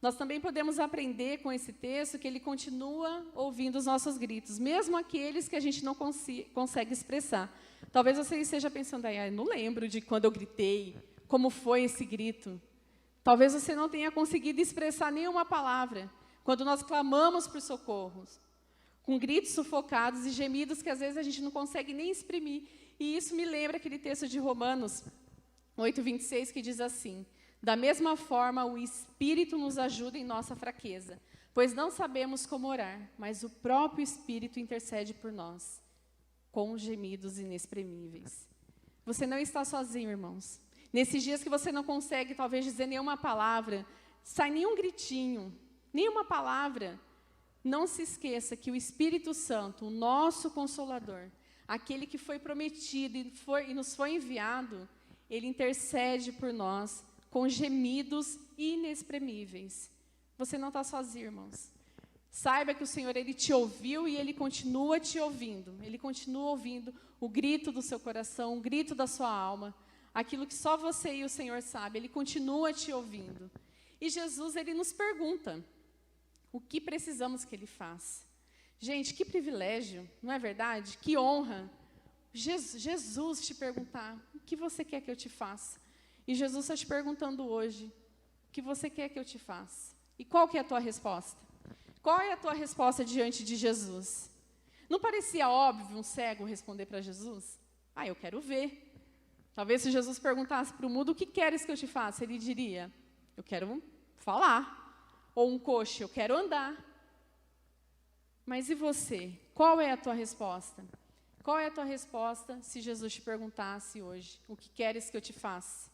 nós também podemos aprender com esse texto que ele continua ouvindo os nossos gritos, mesmo aqueles que a gente não consegue expressar. Talvez você esteja pensando, eu não lembro de quando eu gritei, como foi esse grito. Talvez você não tenha conseguido expressar nenhuma palavra, quando nós clamamos por socorro, com gritos sufocados e gemidos que às vezes a gente não consegue nem exprimir. E isso me lembra aquele texto de Romanos 8:26, que diz assim: da mesma forma, o Espírito nos ajuda em nossa fraqueza, pois não sabemos como orar, mas o próprio Espírito intercede por nós, com gemidos inexprimíveis. Você não está sozinho, irmãos. Nesses dias que você não consegue, talvez, dizer nenhuma palavra, sai nenhum gritinho, nenhuma palavra, não se esqueça que o Espírito Santo, o nosso Consolador, aquele que foi prometido e nos foi enviado, ele intercede por nós, com gemidos inexprimíveis. Você não está sozinho, irmãos. Saiba que o Senhor, ele te ouviu e ele continua te ouvindo. Ele continua ouvindo o grito do seu coração, o grito da sua alma, aquilo que só você e o Senhor sabem. Ele continua te ouvindo. E Jesus, ele nos pergunta, o que precisamos que ele faça? Gente, que privilégio, não é verdade? Que honra. Jesus te perguntar, o que você quer que eu te faça? E Jesus está te perguntando hoje, o que você quer que eu te faça? E qual que é a tua resposta? Qual é a tua resposta diante de Jesus? Não parecia óbvio um cego responder para Jesus? Eu quero ver. Talvez se Jesus perguntasse para o mudo, o que queres que eu te faça? Ele diria, eu quero falar. Ou um coxo, eu quero andar. Mas e você? Qual é a tua resposta? Qual é a tua resposta se Jesus te perguntasse hoje, o que queres que eu te faça?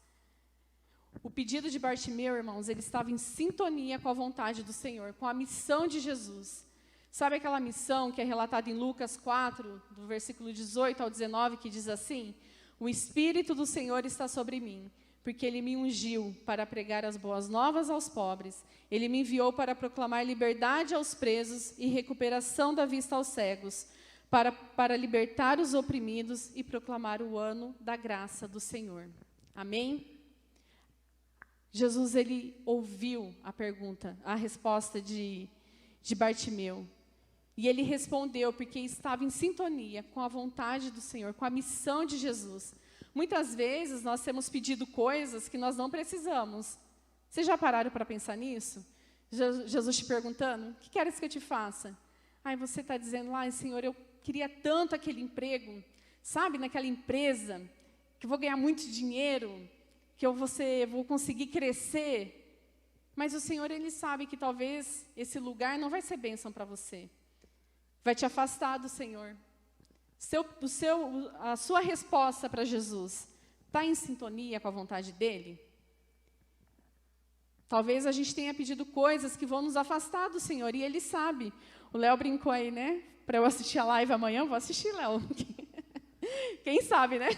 O pedido de Bartimeu, irmãos, ele estava em sintonia com a vontade do Senhor, com a missão de Jesus. Sabe aquela missão que é relatada em Lucas 4, do versículo 18 ao 19, que diz assim: o Espírito do Senhor está sobre mim, porque Ele me ungiu para pregar as boas novas aos pobres. Ele me enviou para proclamar liberdade aos presos e recuperação da vista aos cegos, para libertar os oprimidos e proclamar o ano da graça do Senhor. Amém? Jesus, ele ouviu a pergunta, a resposta de Bartimeu. E ele respondeu porque estava em sintonia com a vontade do Senhor, com a missão de Jesus. Muitas vezes nós temos pedido coisas que nós não precisamos. Vocês já pararam para pensar nisso? Jesus te perguntando, o que queres que eu te faça? Você está dizendo, Senhor, eu queria tanto aquele emprego, sabe, naquela empresa, que eu vou ganhar muito dinheiro, que eu vou conseguir crescer. Mas o Senhor, ele sabe que talvez esse lugar não vai ser bênção para você. Vai te afastar do Senhor. A sua resposta para Jesus está em sintonia com a vontade dEle? Talvez a gente tenha pedido coisas que vão nos afastar do Senhor, e Ele sabe. O Léo brincou aí, né? Para eu assistir a live amanhã, eu vou assistir, Léo. Quem sabe, né?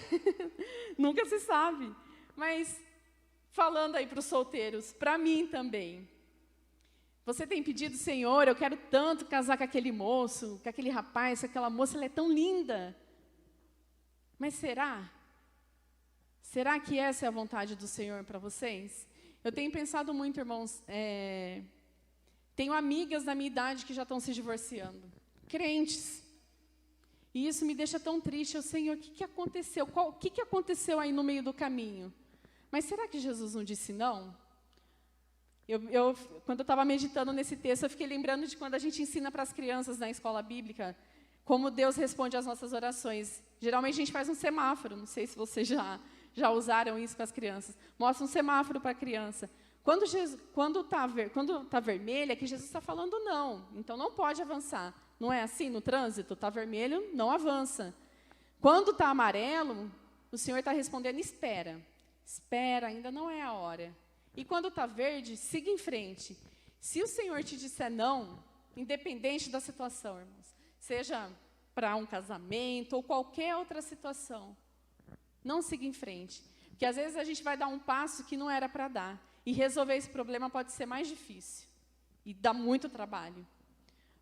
Nunca se sabe. Mas, falando aí para os solteiros, para mim também. Você tem pedido, Senhor, eu quero tanto casar com aquele moço, com aquele rapaz, com aquela moça, ela é tão linda. Mas será? Será que essa é a vontade do Senhor para vocês? Eu tenho pensado muito, irmãos, tenho amigas da minha idade que já estão se divorciando, crentes. E isso me deixa tão triste. Senhor, o que aconteceu? O que aconteceu aí no meio do caminho? Mas será que Jesus não disse não? Quando eu estava meditando nesse texto, eu fiquei lembrando de quando a gente ensina para as crianças na escola bíblica, como Deus responde às nossas orações. Geralmente a gente faz um semáforo, não sei se vocês já usaram isso com as crianças. Mostra um semáforo para a criança. Quando tá vermelho, é que Jesus está falando não, então não pode avançar. Não é assim no trânsito? Está vermelho, não avança. Quando está amarelo, o Senhor está respondendo, espera. Espera, ainda não é a hora. E quando está verde, siga em frente. Se o Senhor te disser não, independente da situação, irmãos, seja para um casamento ou qualquer outra situação, não siga em frente. Porque às vezes a gente vai dar um passo que não era para dar. E resolver esse problema pode ser mais difícil. E dá muito trabalho.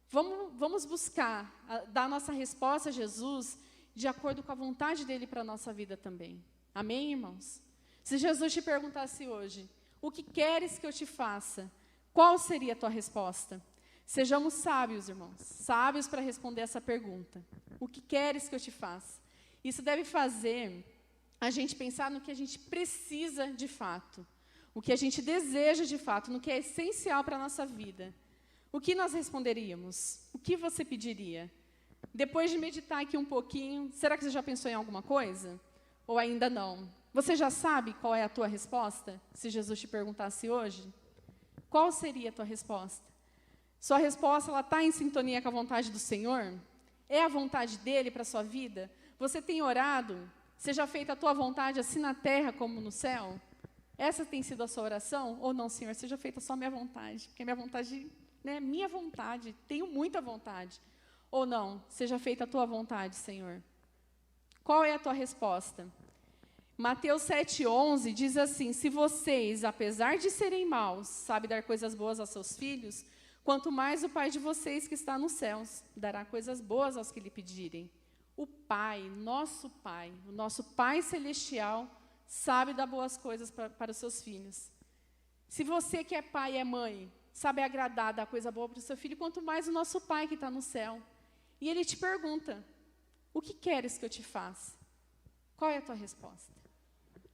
Vamos buscar dar a nossa resposta a Jesus de acordo com a vontade dEle para a nossa vida também. Amém, irmãos? Se Jesus te perguntasse hoje, o que queres que eu te faça? Qual seria a tua resposta? Sejamos sábios, irmãos, sábios para responder essa pergunta. O que queres que eu te faça? Isso deve fazer a gente pensar no que a gente precisa de fato, o que a gente deseja de fato, no que é essencial para a nossa vida. O que nós responderíamos? O que você pediria? Depois de meditar aqui um pouquinho, será que você já pensou em alguma coisa? Ou ainda não? Você já sabe qual é a tua resposta? Se Jesus te perguntasse hoje, qual seria a tua resposta? Sua resposta está em sintonia com a vontade do Senhor? É a vontade dEle para a sua vida? Você tem orado? Seja feita a tua vontade, assim na terra como no céu? Essa tem sido a sua oração? Ou não, Senhor, seja feita só a minha vontade, porque a minha vontade, né, minha vontade, tenho muita vontade. Ou não, seja feita a tua vontade, Senhor. Qual é a tua resposta? Mateus 7,11 diz assim: se vocês, apesar de serem maus, sabem dar coisas boas aos seus filhos, quanto mais o Pai de vocês que está nos céus dará coisas boas aos que lhe pedirem. O nosso Pai Celestial, sabe dar boas coisas para os seus filhos. Se você que é pai e é mãe, sabe agradar, dar coisa boa para o seu filho, quanto mais o nosso Pai que está no céu. E Ele te pergunta, o que queres que eu te faça? Qual é a tua resposta?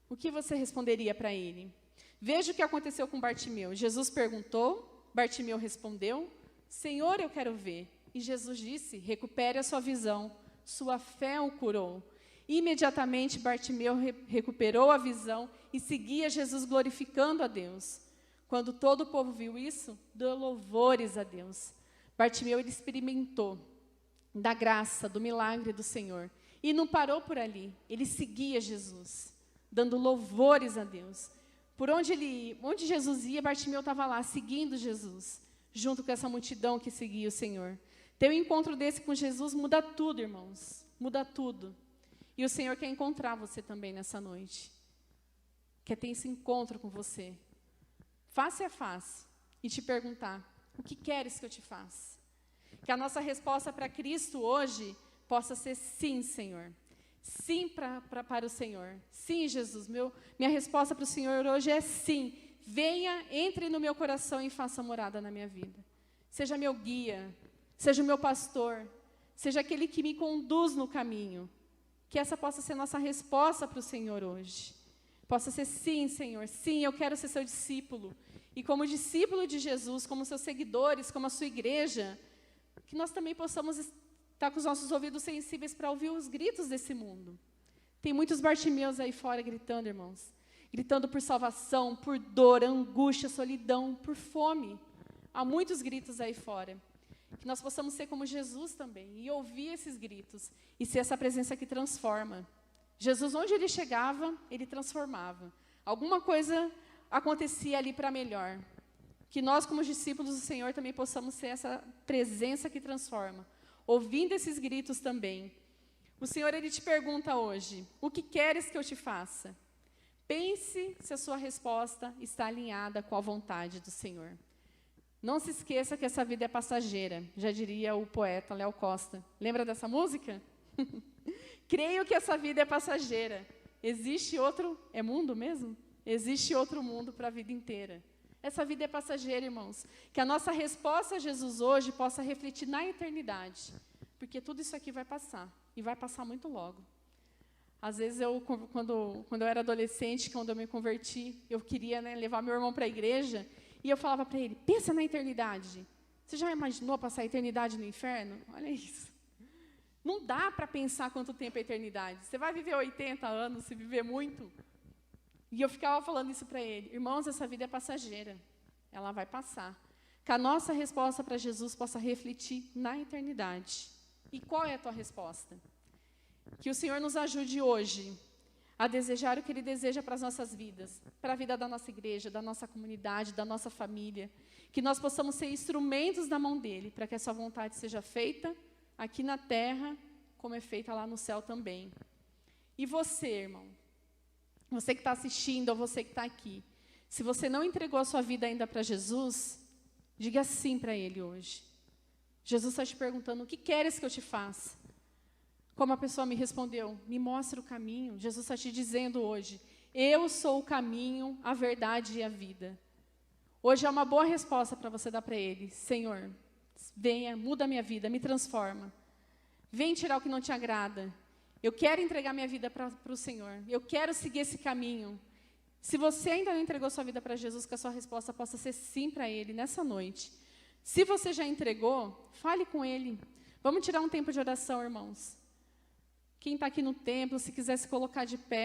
O que você responderia para Ele? Veja o que aconteceu com Bartimeu. Jesus perguntou, Bartimeu respondeu, Senhor, eu quero ver. E Jesus disse, recupere a sua visão, sua fé o curou. Imediatamente Bartimeu recuperou a visão e seguia Jesus glorificando a Deus. Quando todo o povo viu isso, deu louvores a Deus. Bartimeu, ele experimentou da graça, do milagre do Senhor. E não parou por ali, ele seguia Jesus, dando louvores a Deus. Por onde Jesus ia, Bartimeu estava lá, seguindo Jesus, junto com essa multidão que seguia o Senhor. Ter um encontro desse com Jesus muda tudo, irmãos, muda tudo. E o Senhor quer encontrar você também nessa noite. Quer ter esse encontro com você, face a face, e te perguntar, o que queres que eu te faça? Que a nossa resposta para Cristo hoje possa ser sim, Senhor. Sim para o Senhor. Sim, Jesus. Minha resposta para o Senhor hoje é sim. Venha, entre no meu coração e faça morada na minha vida. Seja meu guia, seja o meu pastor, seja aquele que me conduz no caminho. Que essa possa ser nossa resposta para o Senhor hoje. Possa ser sim, Senhor. Sim, eu quero ser seu discípulo. E como discípulo de Jesus, como seus seguidores, como a sua igreja, que nós também possamos estar com os nossos ouvidos sensíveis para ouvir os gritos desse mundo. Tem muitos Bartimeus aí fora gritando, irmãos. Gritando por salvação, por dor, angústia, solidão, por fome. Há muitos gritos aí fora. Que nós possamos ser como Jesus também e ouvir esses gritos e ser essa presença que transforma. Jesus, onde ele chegava, ele transformava. Alguma coisa acontecia ali para melhor. Que nós, como discípulos do Senhor, também possamos ser essa presença que transforma, ouvindo esses gritos também. O Senhor, Ele te pergunta hoje, o que queres que eu te faça? Pense se a sua resposta está alinhada com a vontade do Senhor. Não se esqueça que essa vida é passageira, já diria o poeta Léo Costa. Lembra dessa música? Creio que essa vida é passageira. Existe outro, é mundo mesmo? Existe outro mundo para a vida inteira. Essa vida é passageira, irmãos. Que a nossa resposta a Jesus hoje possa refletir na eternidade. Porque tudo isso aqui vai passar. E vai passar muito logo. Às vezes, quando eu era adolescente, quando eu me converti, eu queria, né, levar meu irmão para a igreja. E eu falava para ele, pensa na eternidade. Você já imaginou passar a eternidade no inferno? Olha isso. Não dá para pensar quanto tempo é a eternidade. Você vai viver 80 anos, se viver muito. E eu ficava falando isso para ele. Irmãos, essa vida é passageira. Ela vai passar. Que a nossa resposta para Jesus possa refletir na eternidade. E qual é a tua resposta? Que o Senhor nos ajude hoje a desejar o que Ele deseja para as nossas vidas, para a vida da nossa igreja, da nossa comunidade, da nossa família. Que nós possamos ser instrumentos da mão dEle, para que a sua vontade seja feita aqui na terra, como é feita lá no céu também. E você, irmão? Você que está assistindo, ou você que está aqui, se você não entregou a sua vida ainda para Jesus, diga sim para Ele hoje. Jesus está te perguntando, o que queres que eu te faça? Como a pessoa me respondeu, me mostra o caminho. Jesus está te dizendo hoje, eu sou o caminho, a verdade e a vida. Hoje é uma boa resposta para você dar para Ele. Senhor, venha, muda a minha vida, me transforma. Vem tirar o que não te agrada. Eu quero entregar minha vida para o Senhor. Eu quero seguir esse caminho. Se você ainda não entregou sua vida para Jesus, que a sua resposta possa ser sim para Ele nessa noite. Se você já entregou, fale com Ele. Vamos tirar um tempo de oração, irmãos. Quem está aqui no templo, se quiser se colocar de pé.